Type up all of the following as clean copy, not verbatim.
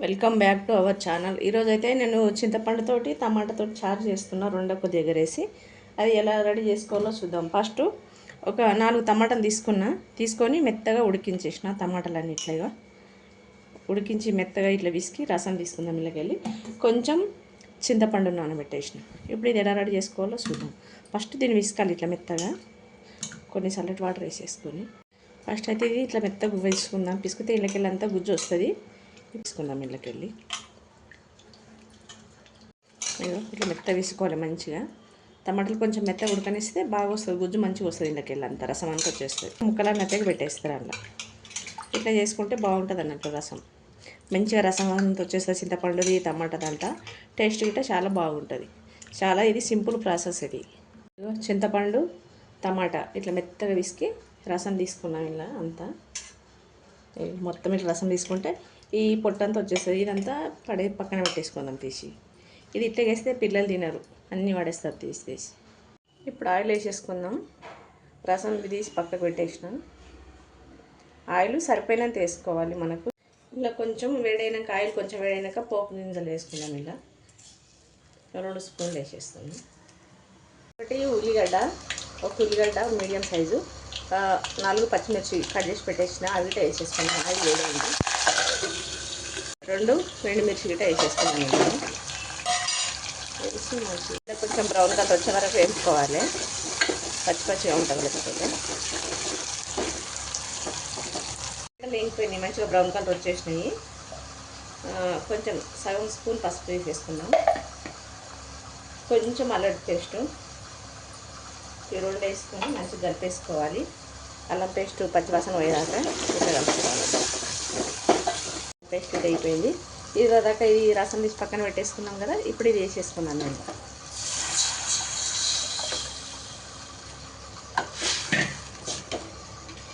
Welcome back to our channel. ఈరోజైతే నేను చింతపండుతోటి టమాటాతోటి చారు చేస్తున్నా. రెండో కొద్ది ఎగరేసి అది ఎలా రెడీ చేసుకోవాలో చూద్దాం. ఫస్ట్ ఒక 4 టమాటాలు తీసుకొని మెత్తగా ఉడికించేసిన టమాటాలన్నీ ఇట్లాగా ఉడికించి మెత్తగా ఇట్లా విసికి రసం తీసుకుందాం. ఇళ్ళకెళ్ళి కొంచెం చింతపండు నానబెట్టేసిన. ఇప్పుడు ఇది ఎలా రెడీ చేసుకోవాలో చూద్దాం. ఫస్ట్ దీన్ని విసుకాలి ఇట్లా మెత్తగా, కొన్ని చల్లటి వాటర్ వేసేసుకొని ఫస్ట్ అయితే ఇది ఇట్లా మెత్తగా వేసుకుందాం. పిసికితే ఇళ్ళకెళ్ళి అంతా గుజ్జు వస్తుంది. తీసుకుందాం ఇళ్ళకెళ్ళి. ఇట్లా మెత్త వేసుకోవాలి మంచిగా. టమాటాలు కొంచెం మెత్తగా ఉడకనిస్తే బాగా వస్తుంది, గుజ్జు మంచిగా వస్తుంది. ఇళ్ళకెళ్ళి అంతా రసం అంతా వచ్చేస్తుంది. ముక్కలు మెత్తగా పెట్టేస్తారు అలా. ఇట్లా చేసుకుంటే బాగుంటుంది అన్నట్టు రసం. మంచిగా రసం అంతా వచ్చేస్తుంది. చింతపండుది టమాటాదంతా టేస్ట్ గిట్ట చాలా బాగుంటుంది. చాలా ఇది సింపుల్ ప్రాసెస్. ఇది చింతపండు టమాటా ఇట్లా మెత్తగా విసికి రసం తీసుకున్నాం. ఇలా అంతా మొత్తం ఇట్లా రసం తీసుకుంటే ఈ పొట్టంతా వచ్చేస్తుంది. ఇదంతా పక్కన పెట్టేసుకుందాం తీసి. ఇది ఇట్లా వేస్తే పిల్లలు తినరు, అన్నీ పడేస్తారు తీసి. ఇప్పుడు ఆయిల్ వేసేసుకుందాం. రసం తీసి పక్కకు పెట్టేసిన. ఆయిల్ సరిపోయినంత వేసుకోవాలి మనకు. ఇలా కొంచెం వేడైనాక ఆయిల్ కొంచెం వేడైనాక పోపు గింజలు వేసుకుందాం. ఇలా 2 స్పూన్లు వేసేస్తున్నాం. ఒకటి ఉల్లిగడ్డ, ఒక ఉల్లిగడ్డ మీడియం సైజు, 4 పచ్చిమిర్చి కట్ చేసి పెట్టేసిన. అవి కూడా వేసేసుకున్నాం. ఆయిల్ వేడైంది. 2 ఎండుమిర్చి గిట్ట వేసేసుకున్నాను. వేసి మంచిగా కొంచెం బ్రౌన్ కలర్ వచ్చే వరకు వేసుకోవాలి. పచ్చిగా ఉంటుంది లేకపోతే. వేగిపోయినాయి, మంచిగా బ్రౌన్ కలర్ వచ్చేసినాయి. కొంచెం సగం స్పూన్ పసుపు వేసేసుకున్నాం. కొంచెం అల్లం పేస్టు ఈ 2 వేసుకొని మంచిగా కలిపేసుకోవాలి. అల్లం పేస్ట్ పచ్చివాసన పోయేదాకా ఇట్లా కలుపుకోవాలి. పేస్ట్ అయిపోయింది. ఇది దాకా ఈ రసం తీసి పక్కన పెట్టేసుకున్నాం కదా. ఇప్పుడు ఇది వేసేసుకున్నాను నేను.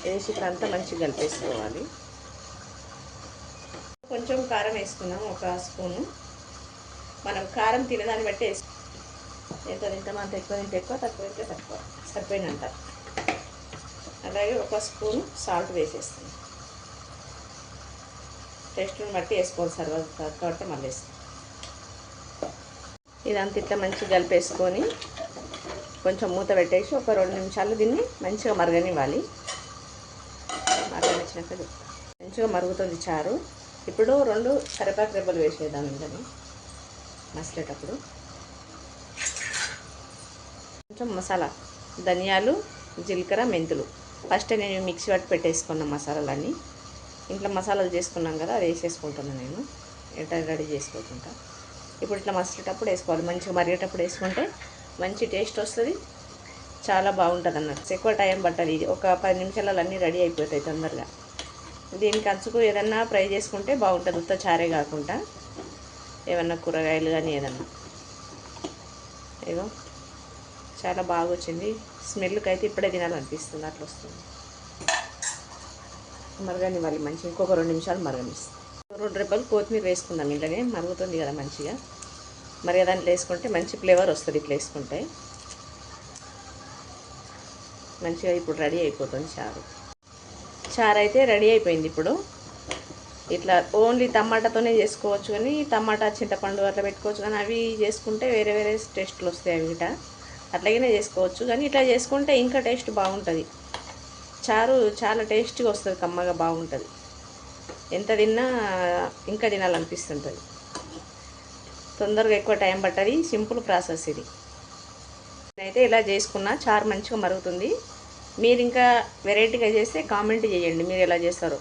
వేసి ఇప్పుడంతా మంచిగా కలిపేసుకోవాలి. కొంచెం కారం వేసుకున్నాం, 1 స్పూను. మనం కారం తినేదాన్ని బట్టి ఎంత తింటామో అంత ఎక్కువ తింటే ఎక్కువ, తక్కువ తింటే తక్కువ, సరిపోయినంత. అలాగే 1 స్పూను సాల్ట్ వేసేస్తాం. టేస్ట్ని బట్టి వేసుకోవాలి. కాబట్టి మళ్ళీ వేస్తాం. ఇదంతా ఇట్లా మంచిగా కలిపేసుకొని కొంచెం మూత పెట్టేసి ఒక 2 నిమిషాలు దీన్ని మంచిగా మరగనివ్వాలి. మరగనిచ్చినాక మంచిగా మరుగుతుంది చారు. ఇప్పుడు 2 కరివేపాకు రెబ్బలు వేసేద్దాం. ఇందని మసిలేటప్పుడు కొంచెం మసాలా, ధనియాలు, జీలకర్ర, మెంతులు ఫస్ట్ నేను మిక్సీ పట్టి పెట్టేసుకున్న మసాలాలన్నీ. ఇంట్లో మసాలాలు చేసుకున్నాం కదా, అది వేసేసుకుంటున్నాను నేను. ఎట్లా రెడీ చేసుకోకుండా ఇప్పుడు ఇట్లా మసిలేటప్పుడు వేసుకోవాలి. మంచిగా మరిగేటప్పుడు వేసుకుంటే మంచి టేస్ట్ వస్తుంది, చాలా బాగుంటుంది అన్నట్టు. ఎక్కువ టైం పట్టదు. ఇది ఒక 10 నిమిషాలలో అన్నీ రెడీ అయిపోతాయి తొందరగా. దీనికి అంచుకు ఏదన్నా ఫ్రై చేసుకుంటే బాగుంటుంది. ఉత్త చారే కాకుండా ఏమన్నా కూరగాయలు కానీ ఏదన్నా. ఏదో చాలా బాగా వచ్చింది. స్మెల్కి అయితే ఇప్పుడే తినాలనిపిస్తుంది, అట్లా వస్తుంది. మరగనివ్వాలి మంచిగా. ఇంకొక 2 నిమిషాలు మరగనిస్తాం. 2 రెబ్బలు కొత్తిమీర వేసుకుందాం. ఇంట్లోనే మరుగుతుంది కదా మంచిగా. మరి దాంట్లో వేసుకుంటే మంచి ఫ్లేవర్ వస్తుంది. ఇట్లా వేసుకుంటే మంచిగా ఇప్పుడు రెడీ అయిపోతుంది చారు. చారు అయితే రెడీ అయిపోయింది. ఇప్పుడు ఇట్లా ఓన్లీ టమాటాతోనే చేసుకోవచ్చు, కానీ టమాటా చింతపండు అట్లా పెట్టుకోవచ్చు. కానీ అవి చేసుకుంటే వేరే వేరే టేస్ట్లు వస్తాయి. అవి గిట అట్లాగనే చేసుకోవచ్చు, కానీ ఇట్లా చేసుకుంటే ఇంకా టేస్ట్ బాగుంటుంది. చారు చాలా టేస్ట్గా వస్తుంది, కమ్మగా బాగుంటుంది. ఎంత తిన్నా ఇంకా తినాలనిపిస్తుంటుంది. తొందరగా ఎక్కువ టైం పట్టది, సింపుల్ ప్రాసెస్ ఇది. నేనైతే ఇలా చేసుకున్నా. చారు మంచిగా మరుగుతుంది. మీరు ఇంకా వెరైటీగా చేస్తే కామెంట్ చేయండి మీరు ఎలా చేస్తారో.